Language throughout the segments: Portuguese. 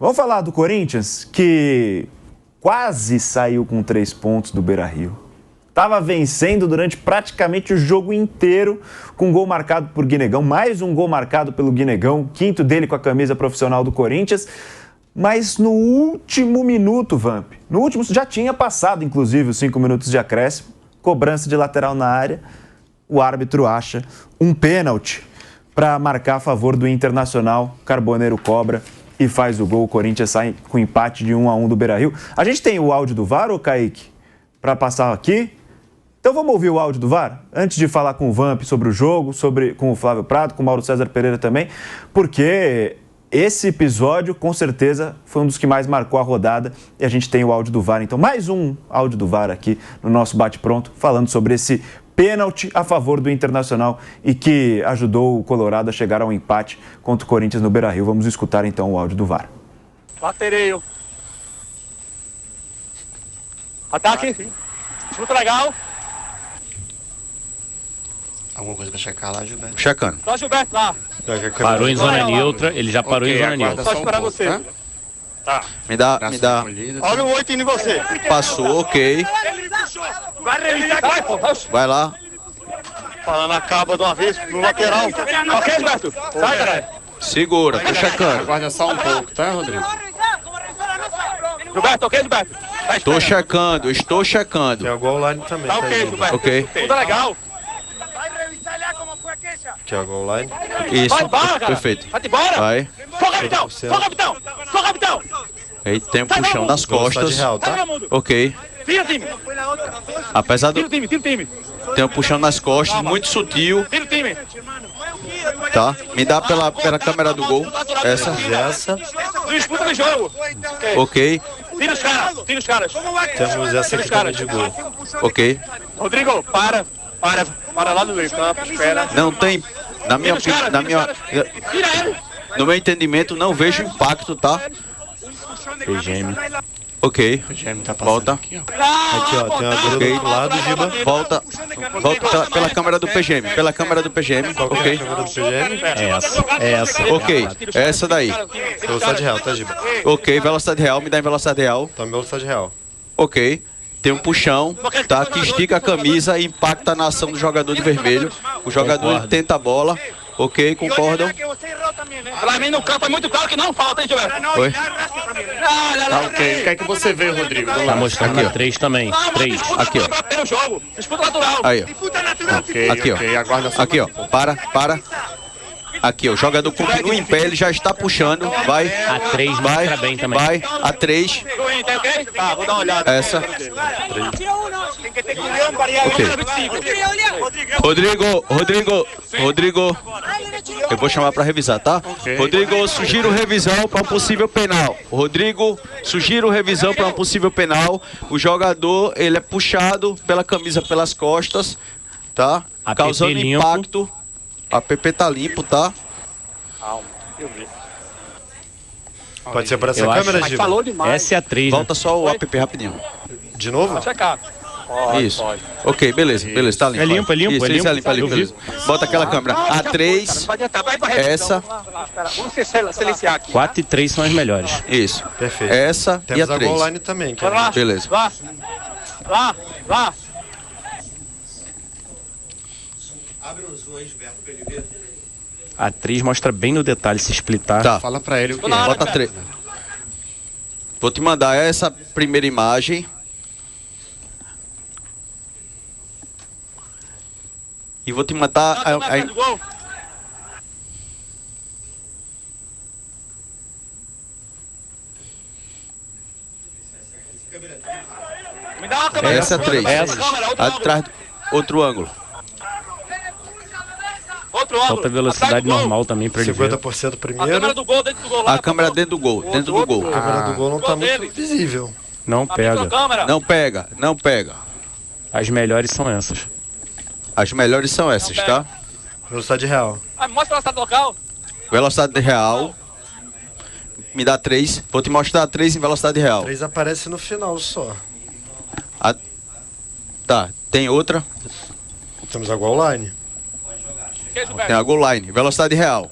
Vamos falar do Corinthians, que quase saiu com 3 pontos do Beira-Rio. Estava vencendo durante praticamente o jogo inteiro, com um gol marcado por Guinegão, mais um gol marcado pelo Guinegão, quinto dele com a camisa profissional do Corinthians. Mas no último minuto, Vamp, no último, já tinha passado, inclusive, os 5 minutos de acréscimo, cobrança de lateral na área, o árbitro acha um pênalti para marcar a favor do Internacional, Carboneiro cobra e faz o gol. O Corinthians sai com empate de 1-1 do Beira-Rio. A gente tem o áudio do VAR, ô Kaique, para passar aqui? Então vamos ouvir o áudio do VAR, antes de falar com o Vamp sobre o jogo, com o Flávio Prado, com o Mauro César Pereira também, porque esse episódio, com certeza, foi um dos que mais marcou a rodada e a gente tem o áudio do VAR. Então, mais um áudio do VAR aqui no nosso bate-pronto, falando sobre esse pênalti a favor do Internacional e que ajudou o Colorado a chegar ao empate contra o Corinthians no Beira-Rio. Vamos escutar então o áudio do VAR. Latereio. Ataque. Chuta legal. Alguma coisa pra checar lá, Gilberto? Checando. Só Gilberto lá. Parou em zona neutra, ele já parou em zona neutra. Só esperar você. Tá? Tá. Me dá. Olha o 8 indo em você. Passou, ok. Vai revisar aqui. Vai lá. Falando a caba de uma vez no lateral. Ok, Gilberto? Sai, caralho. Segura, tô checando. Aguarda só um pouco, tá, Rodrigo? Gilberto, ok, Gilberto? Tá Estou checando. Tem o gol line também. Tá ok, Gilberto. Ok. Tudo legal. Que é o gol line. Isso, Vai embora, cara. perfeito. Vai embora. Vai. Só capitão. Só capitão. Só capitão. Aí tem um puxão das costas. Real, tá? Ok. Tira o time. Apesar Tira do. o time, tira o time. Tem um puxão nas costas, muito sutil. Tira o time. Tá? Me dá pela câmera do gol. Essa. Disputa do jogo. Ok. Tira os caras. Tira os caras. Temos essa aqui também de gol. Ok. Rodrigo, para lá no meio campo, espera. Não tem. Tira ele. No meu entendimento, não vejo impacto, tá? PGM. Ok. O GM tá passando Volta. aqui, ó. Aqui, ó, tem uma agulha do outro lado, Giba. Volta pela câmera do PGM. Pela câmera do PGM. Qual que é a Ok. câmera do PGM? É essa. Ok. Essa daí. Velocidade real, tá, Giba? Ok. Velocidade real. Me dá em velocidade real. Tá, velocidade real. Ok. Tem um puxão, tá? Que estica a camisa e impacta na ação do jogador de vermelho. O jogador tenta a bola. Ok, concordam? Pra mim no campo é muito claro que não falta, hein, Gilberto? Oi? Tá ok. O que é que você vê, Rodrigo? Tá mostrando Aqui, ó. na 3 também. 3. Aqui, ó. Tem o jogo. Disputa natural. Aí, ó. Ok, Aqui, ó. ok. Aguarda só Aqui, ó. Para. Aqui, ó. O jogador continua em pé, ele já está puxando. Vai. A 3 mostra bem também. Vai. A 3. Tem ok? Tá, vou dar uma olhada. Essa. Rodrigo. Eu vou chamar para revisar, tá? Ok. Rodrigo, sugiro revisão para um possível penal. O jogador, ele é puxado pela camisa pelas costas, tá? APP Causando limpo. impacto. A PP tá limpo, tá? Pode ser por essa Eu acho. câmera, Mas Giba? falou demais. Essa é a 3. Volta só o app rapidinho. De novo? Pode checar. Isso. Ok, beleza, tá limpo. É limpo, é limpo, Isso, é limpo. é limpo, Eu vi. beleza. Bota aquela câmera. A 3, Não pode entrar. Vai pra revisão. essa, Vamos silenciar aqui. 4 e 3 são as melhores. isso. Perfeito. Essa e Temos a a gol 3. line também, que Bora lá. Beleza. Lá. A 3 mostra bem no detalhe se splitar. Tá. Fala pra ele o que na é. hora. Bota 3. Vou te mandar essa primeira imagem. E vou te mandar Do gol. Me dá uma câmera. essa 3. Essa. Atrás, outro ângulo. Outro ângulo. Falta velocidade Atrás do gol. normal também pra ele ver. 50% A primeiro. câmera do gol, dentro do gol lá. A câmera dentro do gol, dentro do gol. A câmera do gol não tá Gol muito dele. visível. Não Tá pega. dentro da câmera. Não pega. As melhores são essas. As melhores são essas, tá? Velocidade real. Ah, mostra o estado local. Velocidade real. Me dá 3. Vou te mostrar 3 em velocidade real. 3 aparece no final só. Tá, tem outra. Temos a gol line. Que, Gilberto? Tem a goal line. Velocidade real.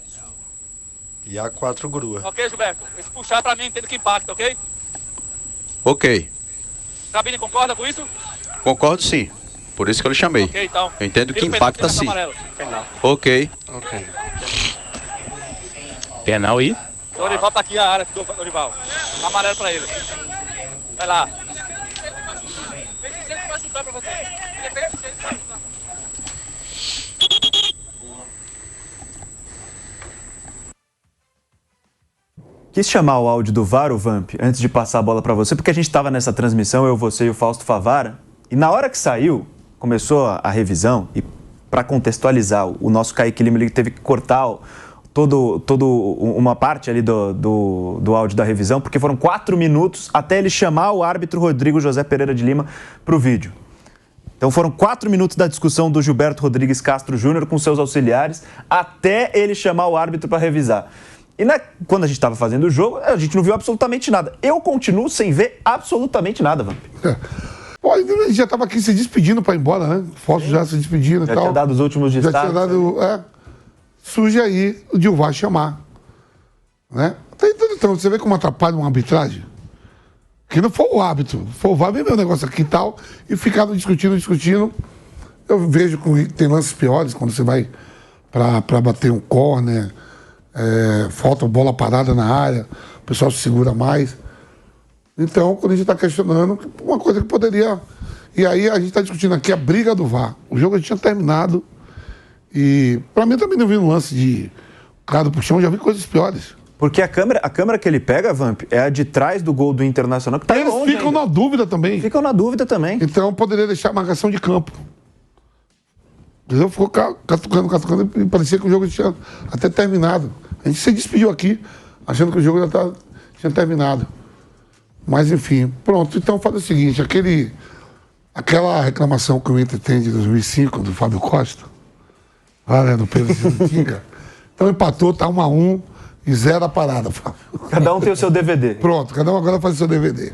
E a 4 grua. Ok, Gilberto. Esse puxar pra mim entendo que impacta, ok? Ok. Cabine concorda com isso? Concordo sim. Por isso que eu lhe chamei. Ok, então. Eu entendo que Tira o impacta pênalti, sim. amarelo. Ok. Ok. Penal aí. Dorival tá aqui a área, Dorival. Amarelo pra ele. Vai lá. Quis chamar o áudio do VAR, o Vamp, antes de passar a bola para você, porque a gente estava nessa transmissão, eu, você e o Fausto Favara, e na hora que saiu, começou a revisão, e para contextualizar, o nosso Kaique Lima ele teve que cortar uma parte ali do áudio da revisão, porque foram 4 minutos até ele chamar o árbitro Rodrigo José Pereira de Lima para o vídeo. Então foram 4 minutos da discussão do Gilberto Rodrigues Castro Júnior com seus auxiliares, até ele chamar o árbitro para revisar. E quando a gente estava fazendo o jogo, a gente não viu absolutamente nada. Eu continuo sem ver absolutamente nada, Vamp. Pô, a gente já estava aqui se despedindo para ir embora, né? O Fausto já se despedindo e tal. Já tinha dado os últimos destaques. Já tinha dado... surge aí o de o VAR chamar. Né? Então, você vê como atrapalha uma arbitragem? Que não foi o árbitro, foi o VAR, vem meu negócio aqui e tal, e ficaram discutindo. Eu vejo que tem lances piores, quando você vai para bater um córner, falta bola parada na área, o pessoal se segura mais. Então, quando a gente está questionando, uma coisa que poderia... E aí a gente está discutindo aqui a briga do VAR. O jogo já tinha terminado e, para mim, também não vi um lance de cara do puxão, já vi coisas piores. Porque a câmera que ele pega, Vamp, é a de trás do gol do Internacional, que tá Eles longe ficam ainda. na dúvida também. Ficam na dúvida também. Então, poderia deixar a marcação de campo. Entendeu? Ficou catucando, e parecia que o jogo tinha até terminado. A gente se despediu aqui, achando que o jogo já tinha terminado. Mas, enfim, pronto. Então, faz o seguinte, aquela reclamação que o Inter tem de 2005, do Fábio Costa, lá, né, do Pedro Tinga, então empatou, tá 1-1 e 0 a parada, Fábio. Cada um tem o seu DVD. Pronto, cada um agora faz o seu DVD.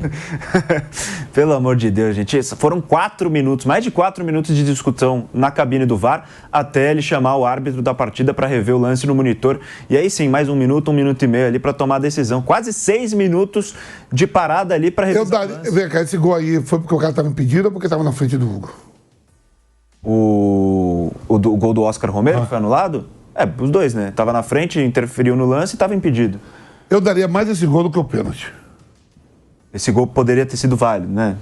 Pelo amor de Deus, gente. Foram 4 minutos, mais de 4 minutos de discussão na cabine do VAR, até ele chamar o árbitro da partida para rever o lance no monitor. E aí sim, mais 1 minuto, 1 minuto e meio ali para tomar a decisão. Quase 6 minutos de parada ali para revisar o lance. Vem cá, esse gol aí foi porque o cara estava impedido ou porque estava na frente do Hugo? O gol do Oscar Romero, que foi anulado? Os dois, né? Tava na frente, interferiu no lance e estava impedido. Eu daria mais esse gol do que o pênalti. Esse gol poderia ter sido válido, né?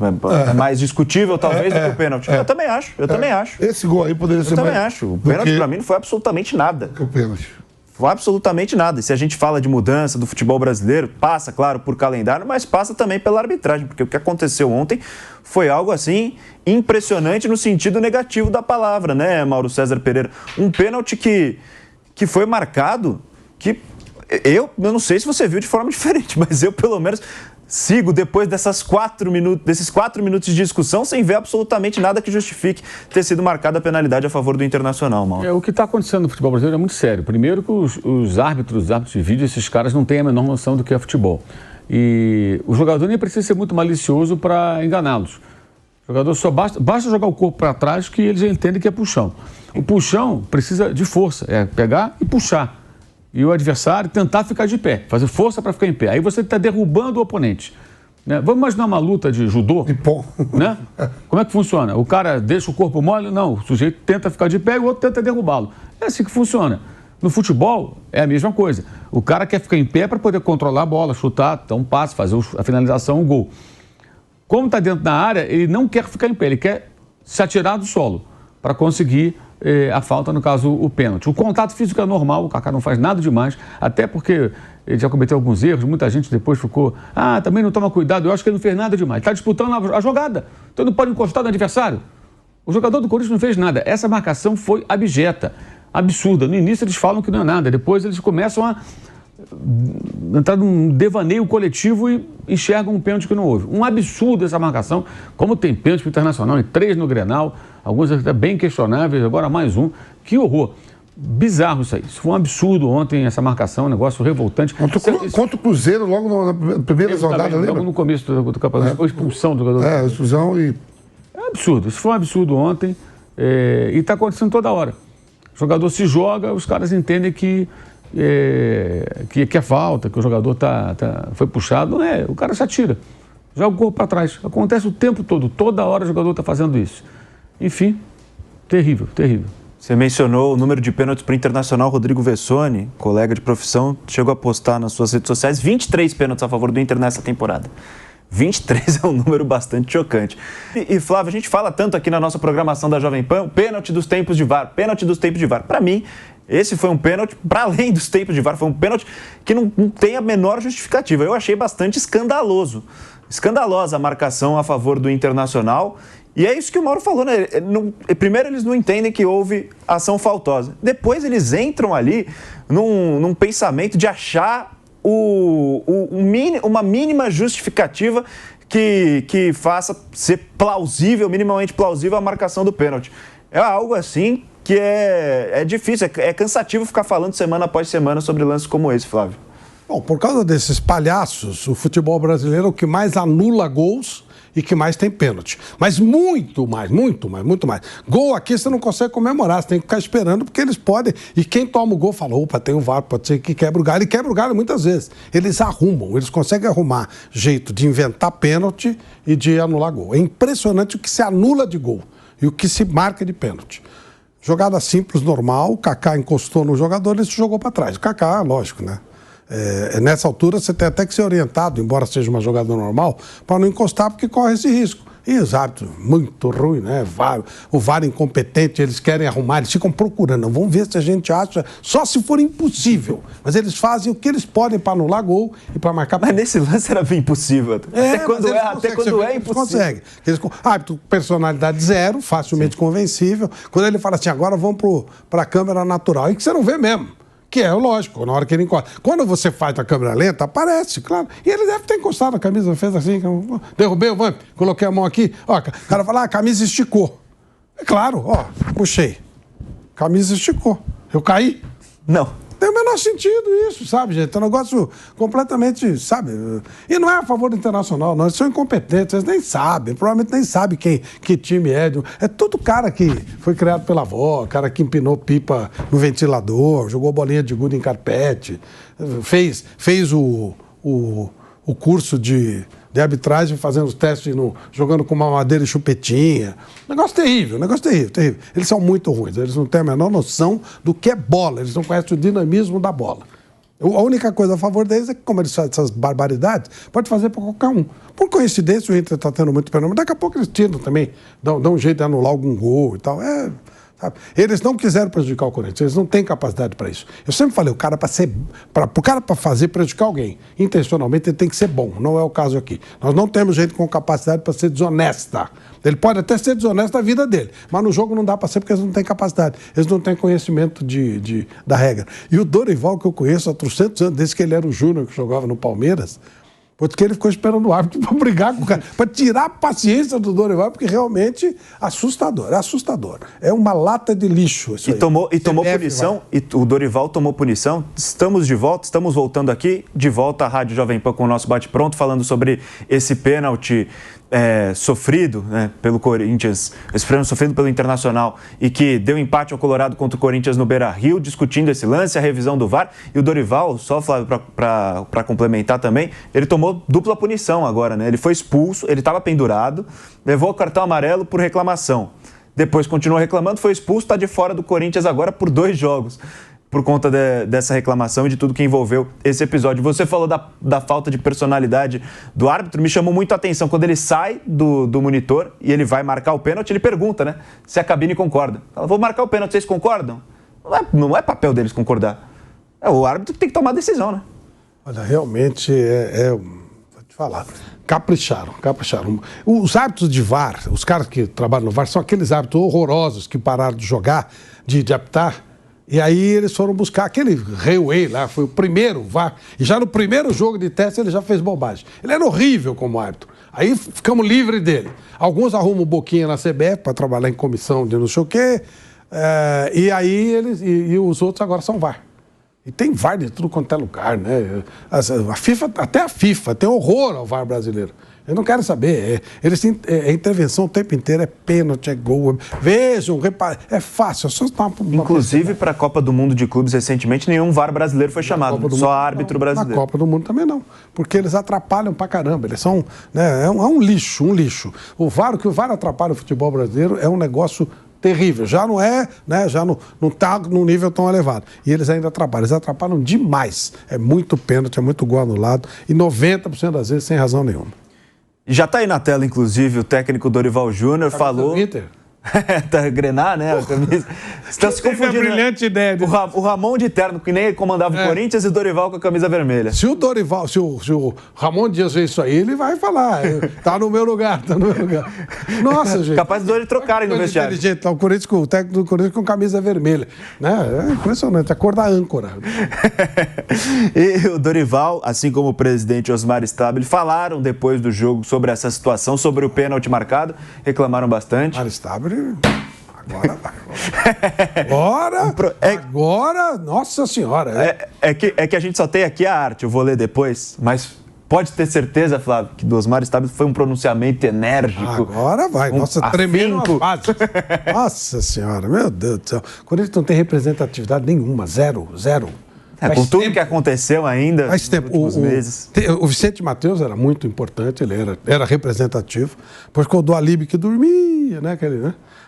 É mais discutível, talvez, do que o pênalti. Eu também acho, também acho. Esse gol aí poderia ser mais... Eu também acho. O pênalti, pra mim, não foi absolutamente nada. Que o pênalti. Foi absolutamente nada. E se a gente fala de mudança do futebol brasileiro, passa, claro, por calendário, mas passa também pela arbitragem, porque o que aconteceu ontem foi algo, assim, impressionante no sentido negativo da palavra, né, Mauro César Pereira? Um pênalti que foi marcado, que eu não sei se você viu de forma diferente, mas eu, pelo menos, sigo depois desses 4 minutos de discussão sem ver absolutamente nada que justifique ter sido marcada a penalidade a favor do Internacional, Mauro. O que está acontecendo no futebol brasileiro é muito sério. Primeiro que os árbitros de vídeo, esses caras não têm a menor noção do que é futebol. E o jogador nem precisa ser muito malicioso para enganá-los. O jogador só basta jogar o corpo para trás que eles entendem que é puxão. O puxão precisa de força, é pegar e puxar. E o adversário tentar ficar de pé, fazer força para ficar em pé. Aí você está derrubando o oponente. Né? Vamos imaginar uma luta de judô? Né? Como é que funciona? O cara deixa o corpo mole? Não, o sujeito tenta ficar de pé e o outro tenta derrubá-lo. É assim que funciona. No futebol é a mesma coisa. O cara quer ficar em pé para poder controlar a bola, chutar, dar um passe, fazer a finalização, um gol. Como está dentro da área, ele não quer ficar em pé, ele quer se atirar do solo para conseguir a falta, no caso, o pênalti. O contato físico é normal, o Kaká não faz nada demais, até porque ele já cometeu alguns erros, muita gente depois ficou, também não toma cuidado, eu acho que ele não fez nada demais. Está disputando a jogada, então não pode encostar no adversário. O jogador do Corinthians não fez nada, essa marcação foi abjeta, absurda. No início eles falam que não é nada, depois eles começam a entrar num devaneio coletivo e enxergam um pênalti que não houve. Um absurdo essa marcação, como tem pênalti pro Internacional, em 3 no Grenal, alguns até bem questionáveis, agora mais um. Que horror. Bizarro isso aí. Isso foi um absurdo ontem, essa marcação, um negócio revoltante. Contra o Cruzeiro, logo na primeira rodada, lembra? Logo no começo do campeonato, a expulsão do jogador. Expulsão e... É absurdo. Isso foi um absurdo ontem e está acontecendo toda hora. O jogador se joga, os caras entendem que que é falta, que o jogador foi puxado, não é, o cara se atira, joga o corpo para trás. Acontece o tempo todo, toda hora o jogador está fazendo isso. Enfim, terrível, terrível. Você mencionou o número de pênaltis para o Internacional. Rodrigo Vessone, colega de profissão, chegou a postar nas suas redes sociais 23 pênaltis a favor do Inter nessa temporada. 23 é um número bastante chocante. E Flávio, a gente fala tanto aqui na nossa programação da Jovem Pan, pênalti dos tempos de VAR, pênalti dos tempos de VAR. Para mim, esse foi um pênalti, para além dos tempos de VAR, foi um pênalti que não tem a menor justificativa. Eu achei bastante escandaloso. Escandalosa a marcação a favor do Internacional. E é isso que o Mauro falou, né? Primeiro, eles não entendem que houve ação faltosa. Depois, eles entram ali num pensamento de achar uma mínima justificativa que faça ser plausível, minimamente plausível, a marcação do pênalti. É algo assim que é difícil, é cansativo ficar falando semana após semana sobre lances como esse, Flávio. Bom, por causa desses palhaços, o futebol brasileiro é o que mais anula gols e que mais tem pênalti. Mas muito mais. Gol aqui você não consegue comemorar, você tem que ficar esperando porque eles podem. E quem toma o gol fala, opa, tem um VAR, pode ser que quebra o galho. E quebra o galho muitas vezes. Eles conseguem arrumar jeito de inventar pênalti e de anular gol. É impressionante o que se anula de gol e o que se marca de pênalti. Jogada simples, normal, o Kaká encostou no jogador, ele se jogou para trás. O Kaká, lógico, né? Nessa altura você tem até que ser orientado, embora seja uma jogada normal, para não encostar, porque corre esse risco. E os árbitros, muito ruim, né? O VAR incompetente, eles querem arrumar, eles ficam procurando. Vamos ver se a gente acha, só se for impossível. Mas eles fazem o que eles podem para anular gol e para marcar. Mas nesse lance era bem impossível. Até quando é impossível. Consegue. Árbitro, personalidade zero, facilmente convencível. Quando ele fala assim, agora vamos para a câmera natural, e que você não vê mesmo. Que é lógico, na hora que ele encosta. Quando você faz a câmera lenta, aparece, claro. E ele deve ter encostado a camisa, fez assim, derrubei o vamp, coloquei a mão aqui. Ó, o cara fala, a camisa esticou. É claro, ó, puxei. Camisa esticou. Eu caí? Não. Tem o menor sentido isso, sabe, gente? É um negócio completamente, sabe? E não é a favor do Internacional, não. Eles são incompetentes, eles nem sabem. Provavelmente nem sabem que time é. É tudo cara que foi criado pela avó, cara que empinou pipa no ventilador, jogou bolinha de gude em carpete, fez o curso de arbitragem fazendo os testes, jogando com mamadeira e chupetinha. Negócio terrível. Eles são muito ruins, eles não têm a menor noção do que é bola, eles não conhecem o dinamismo da bola. A única coisa a favor deles é que, como eles fazem essas barbaridades, pode fazer para qualquer um. Por coincidência, o Inter está tendo muito fenômeno. Daqui a pouco eles tiram também, dão um jeito de anular algum gol e tal. Sabe? Eles não quiseram prejudicar o Corinthians, eles não têm capacidade para isso. Eu sempre falei, o cara para fazer prejudicar alguém, intencionalmente, ele tem que ser bom. Não é o caso aqui. Nós não temos gente com capacidade para ser desonesta. Ele pode até ser desonesto na vida dele, mas no jogo não dá para ser porque eles não têm capacidade. Eles não têm conhecimento da regra. E o Dorival, que eu conheço há 300 anos, desde que ele era o Júnior que jogava no Palmeiras, porque ele ficou esperando o árbitro para brigar com o cara, para tirar a paciência do Dorival, porque realmente assustador. É uma lata de lixo isso aí. E tomou punição, e o Dorival tomou punição. Estamos voltando aqui, de volta à Rádio Jovem Pan com o nosso bate-pronto, falando sobre esse pênalti sofrido, né, pelo Corinthians, esse pênalti sofrido pelo Internacional e que deu empate ao Colorado contra o Corinthians no Beira-Rio, discutindo esse lance, a revisão do VAR. E o Dorival, só Flávio, para complementar também, ele tomou dupla punição agora, né? Ele foi expulso, ele estava pendurado, levou o cartão amarelo por reclamação. Depois continuou reclamando, foi expulso, está de fora do Corinthians agora por 2 jogos. Por conta dessa reclamação e de tudo que envolveu esse episódio. Você falou da falta de personalidade do árbitro, me chamou muito a atenção. Quando ele sai do monitor e ele vai marcar o pênalti, ele pergunta, né, se a cabine concorda. Fala, vou marcar o pênalti, vocês concordam? Não é papel deles concordar. É o árbitro que tem que tomar a decisão, né? Olha, realmente vou te falar, capricharam. Os árbitros de VAR, os caras que trabalham no VAR, são aqueles árbitros horrorosos que pararam de jogar, de apitar. E aí eles foram buscar aquele Railway lá, foi o primeiro VAR. E já no primeiro jogo de teste ele já fez bobagem. Ele era horrível como árbitro. Aí ficamos livres dele. Alguns arrumam boquinha na CBF para trabalhar em comissão de não sei o quê. E aí os outros agora são VAR. E tem VAR de tudo quanto é lugar, né? A FIFA, até a FIFA tem horror ao VAR brasileiro. Eu não quero saber. Eles têm intervenção o tempo inteiro, é pênalti, é gol. Vejam, reparem, é fácil. É só inclusive, para a Copa do Mundo de Clubes, recentemente, nenhum VAR brasileiro foi chamado, só árbitro brasileiro. Na Copa do Mundo também não, porque eles atrapalham pra caramba. Eles são, né, é um lixo, um lixo. O que o VAR atrapalha o futebol brasileiro é um negócio terrível. Já não é, né, já não está num nível tão elevado. E eles ainda atrapalham. Eles atrapalham demais. É muito pênalti, é muito gol anulado e 90% das vezes sem razão nenhuma. Já está aí na tela, inclusive, o técnico Dorival Júnior falou... Do Inter? Tá grenar, né? A camisa. Estão se confundindo. É a brilhante ideia. O Ramon de terno, que nem comandava o Corinthians, e o Dorival com a camisa vermelha. Se o Ramon Dias ver isso aí, ele vai falar. Tá no meu lugar, tá no meu lugar. Nossa, gente. Capaz de eles trocarem no vestiário. Inteligente, tá, o técnico do Corinthians com camisa vermelha. Né? É impressionante, a cor da âncora. E o Dorival, assim como o presidente Osmar Stabile, falaram depois do jogo sobre essa situação, sobre o pênalti marcado, reclamaram bastante. Osmar Stabile... Agora vai. Agora, nossa senhora. É que a gente só tem aqui a arte, eu vou ler depois, mas pode ter certeza, Flávio, que do Osmar Stabile foi um pronunciamento enérgico. Agora vai. Nossa, tremendo. Nossa senhora, meu Deus do céu. Quando ele não tem representatividade nenhuma, zero. Com tudo que aconteceu ainda nos últimos meses. O Vicente Matheus era muito importante, ele era representativo, pois ficou do Alibe que dormia, né?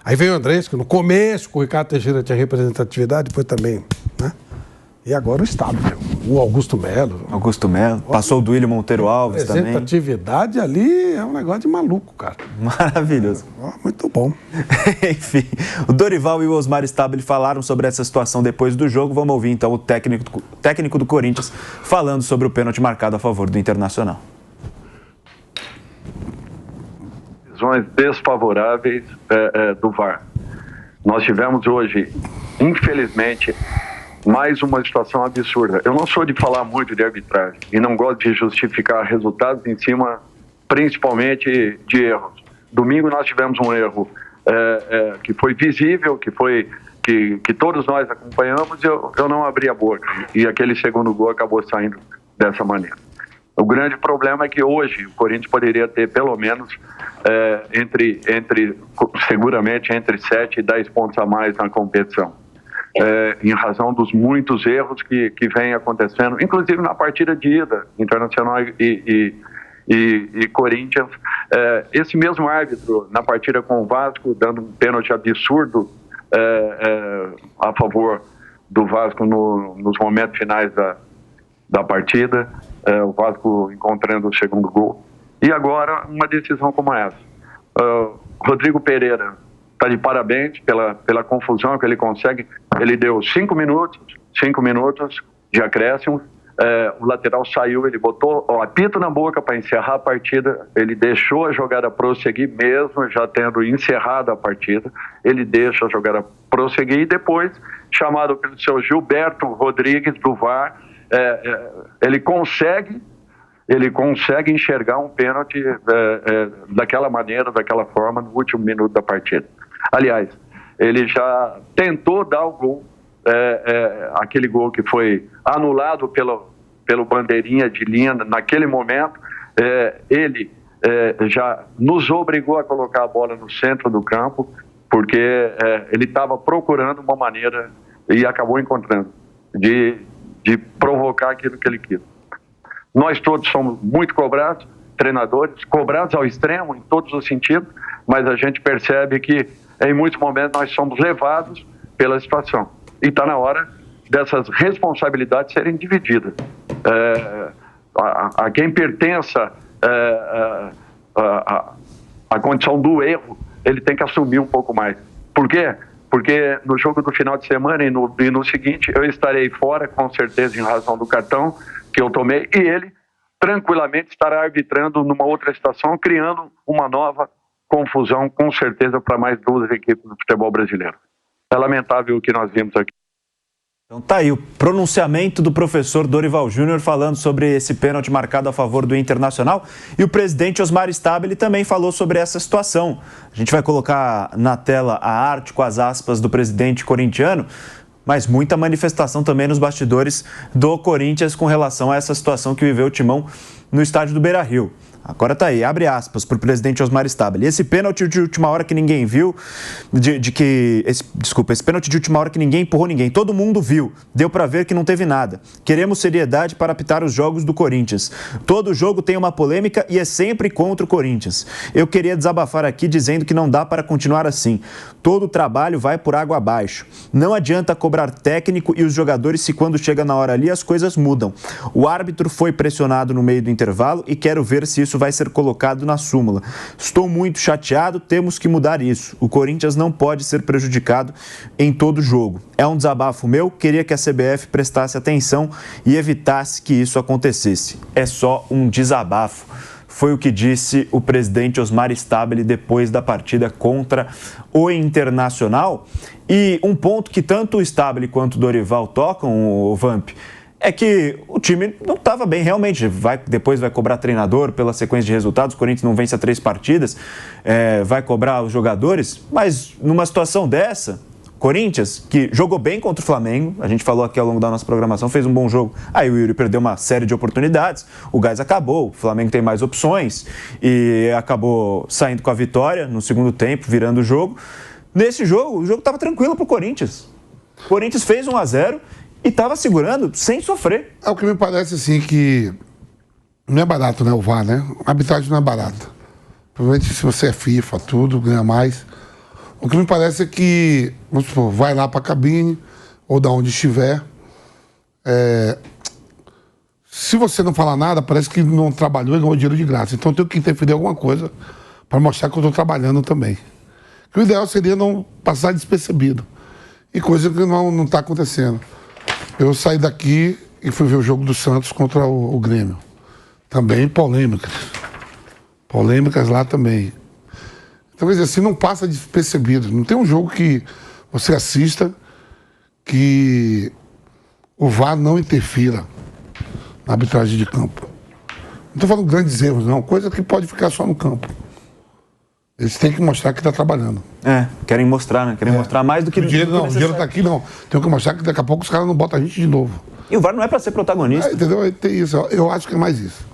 Aí veio o Andrés, que no começo, com o Ricardo Teixeira tinha representatividade, depois também, né? E agora o Estado, o Augusto Melo. Passou o Duílio Monteiro Alves também. Representatividade ali é um negócio de maluco, cara. Maravilhoso. Muito bom. Enfim, o Dorival e o Osmar Stabile falaram sobre essa situação depois do jogo. Vamos ouvir então o técnico do Corinthians falando sobre o pênalti marcado a favor do Internacional. Decisões desfavoráveis do VAR. Nós tivemos hoje, infelizmente, mais uma situação absurda. Eu não sou de falar muito de arbitragem e não gosto de justificar resultados em cima, principalmente, de erros. Domingo nós tivemos um erro que foi visível, que todos nós acompanhamos, e eu não abri a boca. E aquele segundo gol acabou saindo dessa maneira. O grande problema é que hoje o Corinthians poderia ter pelo menos seguramente entre 7 e 10 pontos a mais na competição. Em razão dos muitos erros que vêm acontecendo, inclusive na partida de ida, Internacional e Corinthians. Esse mesmo árbitro, na partida com o Vasco, dando um pênalti absurdo a favor do Vasco nos momentos finais da partida, o Vasco encontrando o segundo gol. E agora, uma decisão como essa. Rodrigo Pereira está de parabéns pela confusão que ele consegue. Ele deu 5 minutos de acréscimo. O lateral saiu, ele botou o apito na boca para encerrar a partida. Ele deixou a jogada prosseguir, mesmo já tendo encerrado a partida. Ele deixa a jogada prosseguir e depois, chamado pelo seu Gilberto Rodrigues, do VAR, ele consegue enxergar um pênalti daquela maneira, daquela forma, no último minuto da partida. Aliás, ele já tentou dar o gol, aquele gol que foi anulado pelo bandeirinha de linha naquele momento. Ele já nos obrigou a colocar a bola no centro do campo, porque ele estava procurando uma maneira, e acabou encontrando, de provocar aquilo que ele quis. Nós todos somos muito cobrados, treinadores, cobrados ao extremo, em todos os sentidos, mas a gente percebe que, em muitos momentos, nós somos levados pela situação. E está na hora dessas responsabilidades serem divididas. A quem pertença a condição do erro, ele tem que assumir um pouco mais. Por quê? Porque no jogo do final de semana e no seguinte, eu estarei fora, com certeza, em razão do cartão que eu tomei, e ele tranquilamente estará arbitrando numa outra situação, criando uma nova confusão, com certeza, para mais 2 equipes do futebol brasileiro. É lamentável o que nós vimos aqui. Então tá aí o pronunciamento do professor Dorival Júnior falando sobre esse pênalti marcado a favor do Internacional, e o presidente Osmar Stabile também falou sobre essa situação. A gente vai colocar na tela a arte com as aspas do presidente corintiano, mas muita manifestação também nos bastidores do Corinthians com relação a essa situação que viveu o Timão no estádio do Beira-Rio. Agora tá aí, abre aspas para o presidente Osmar Stabile. Esse pênalti de última hora que ninguém viu, esse pênalti de última hora que ninguém empurrou ninguém, todo mundo viu, deu para ver que não teve nada. Queremos seriedade para apitar os jogos do Corinthians. Todo jogo tem uma polêmica e é sempre contra o Corinthians. Eu queria desabafar aqui dizendo que não dá para continuar assim. Todo o trabalho vai por água abaixo. Não adianta cobrar técnico e os jogadores se quando chega na hora ali as coisas mudam. O árbitro foi pressionado no meio do intervalo e quero ver se isso vai ser colocado na súmula. Estou muito chateado, temos que mudar isso. O Corinthians não pode ser prejudicado em todo jogo. É um desabafo meu, queria que a CBF prestasse atenção e evitasse que isso acontecesse. É só um desabafo. Foi o que disse o presidente Osmar Stabile depois da partida contra o Internacional. E um ponto que tanto o Stabile quanto o Dorival tocam, o Vamp, é que o time não estava bem realmente. Depois vai cobrar treinador pela sequência de resultados. O Corinthians não vence há 3 partidas, vai cobrar os jogadores. Mas numa situação dessa, Corinthians, que jogou bem contra o Flamengo, a gente falou aqui ao longo da nossa programação, fez um bom jogo. Aí o Yuri perdeu uma série de oportunidades, o gás acabou, o Flamengo tem mais opções e acabou saindo com a vitória no segundo tempo, virando o jogo. Nesse jogo, o jogo estava tranquilo para o Corinthians. O Corinthians fez 1-0 e estava segurando sem sofrer. É o que me parece assim que não é barato, né, o VAR, né? A arbitragem não é barata. Provavelmente se você é FIFA, tudo, ganha mais. O que me parece é que, vamos supor, vai lá para a cabine, ou da onde estiver. Se você não falar nada, parece que não trabalhou e ganhou dinheiro de graça. Então eu tenho que interferir em alguma coisa para mostrar que eu estou trabalhando também. O ideal seria não passar despercebido. E coisa que não está acontecendo. Eu saí daqui e fui ver o jogo do Santos contra o Grêmio. Também polêmicas. Polêmicas lá também. Então, quer dizer, assim, não passa despercebido. Não tem um jogo que você assista que o VAR não interfira na arbitragem de campo. Não estou falando grandes erros, não. Coisa que pode ficar só no campo. Eles têm que mostrar que está trabalhando. Querem mostrar, né? Querem mostrar mais do que... O dinheiro está aqui, não. Tem que mostrar que daqui a pouco os caras não botam a gente de novo. E o VAR não é para ser protagonista. Entendeu? Tem isso. Eu acho que é mais isso.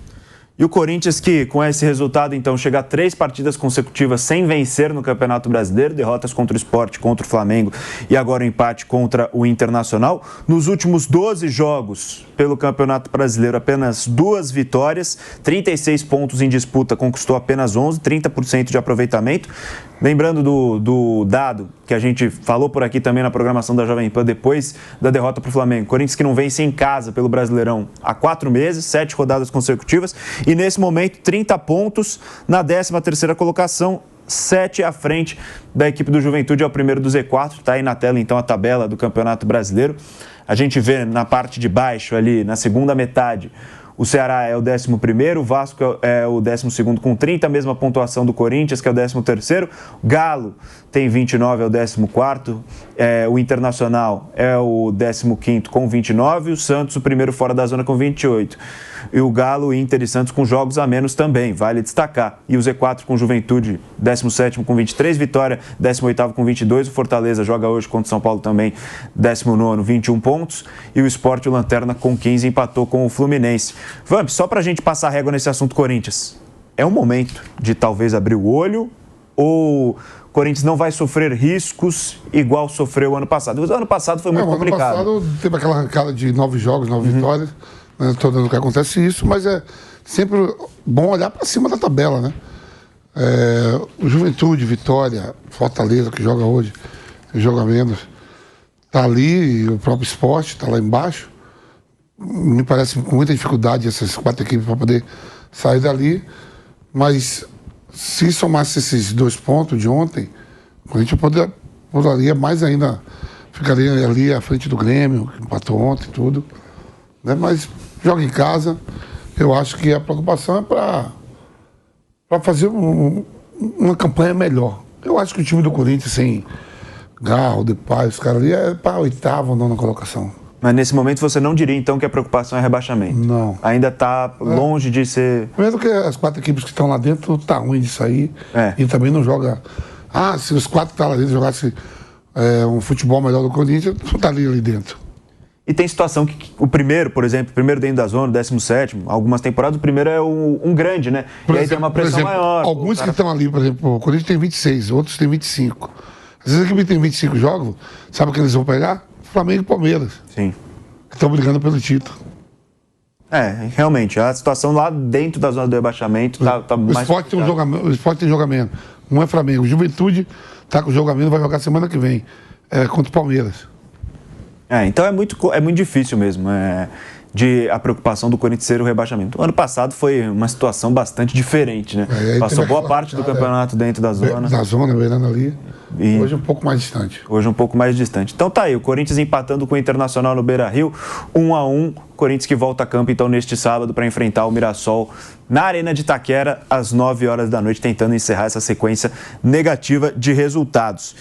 E o Corinthians que, com esse resultado, então, chega a 3 partidas consecutivas sem vencer no Campeonato Brasileiro, derrotas contra o Sport, contra o Flamengo e agora o empate contra o Internacional. Nos últimos 12 jogos pelo Campeonato Brasileiro, apenas 2 vitórias, 36 pontos em disputa, conquistou apenas 11, 30% de aproveitamento. Lembrando do dado que a gente falou por aqui também na programação da Jovem Pan depois da derrota para o Flamengo. Corinthians que não vence em casa pelo Brasileirão há 4 meses, 7 rodadas consecutivas. E nesse momento, 30 pontos na 13ª colocação, 7 à frente da equipe do Juventude, é o primeiro do Z4. Está aí na tela então a tabela do Campeonato Brasileiro. A gente vê na parte de baixo ali, na segunda metade, o Ceará é o 11º, o Vasco é o 12º com 30, a mesma pontuação do Corinthians, que é o 13º. O Galo tem 29, é o 14º. O Internacional é o 15º com 29, o Santos o primeiro fora da zona com 28. E o Galo, Inter e Santos com jogos a menos também, vale destacar. E o Z4 com Juventude, 17º com 23, Vitória, 18º com 22. O Fortaleza joga hoje contra o São Paulo também, 19º, 21 pontos. E o Sport, o Lanterna, com 15, empatou com o Fluminense. Vamp, só pra gente passar a régua nesse assunto Corinthians, é um momento de talvez abrir o olho ou o Corinthians não vai sofrer riscos igual sofreu o ano passado? O ano passado foi muito complicado. O ano passado teve aquela arrancada de 9 jogos, 9 vitórias. Não estou dando que acontece isso, mas é sempre bom olhar para cima da tabela, né? O Juventude, Vitória, Fortaleza, que joga hoje, que joga menos, está ali, e o próprio Sport está lá embaixo. Me parece com muita dificuldade essas 4 equipes para poder sair dali, mas se somasse esses 2 pontos de ontem, a gente poderia mais ainda, ficaria ali à frente do Grêmio, que empatou ontem e tudo. Né? Mas joga em casa, eu acho que a preocupação é para fazer uma campanha melhor. Eu acho que o time do Corinthians, sem Galo, Depay, os caras ali, é para a 8ª ou 9ª colocação. Mas nesse momento você não diria então que a preocupação é rebaixamento? Não. Ainda está longe de ser... Mesmo que as 4 equipes que estão lá dentro, tá ruim de sair. E também não joga... se os 4 que estão lá dentro jogassem um futebol melhor do Corinthians, não estaria ali dentro. E tem situação que o primeiro, por exemplo, o primeiro dentro da zona, o 17º, algumas temporadas, o primeiro é um grande, né? Por e aí exemplo, tem uma pressão maior. Alguns que estão ali, por exemplo, o Corinthians tem 26, outros tem 25. Às vezes a equipe tem 25 jogos, sabe o que eles vão pegar? Flamengo e Palmeiras. Sim. Que estão brigando pelo título. Realmente, a situação lá dentro da zona do rebaixamento tá mais... O Sport tem jogamento. Um é Flamengo. O Juventude tá com jogamento, vai jogar semana que vem. Contra o Palmeiras. Então é muito difícil mesmo. A preocupação do Corinthians ser o rebaixamento. O ano passado foi uma situação bastante diferente, né? Passou boa parte do campeonato dentro da zona. Da zona, beirando ali. E hoje um pouco mais distante. Hoje um pouco mais distante. Então tá aí, o Corinthians empatando com o Internacional no Beira-Rio, 1-1. Corinthians que volta a campo então neste sábado para enfrentar o Mirassol na Arena de Itaquera às 9 horas da noite, tentando encerrar essa sequência negativa de resultados.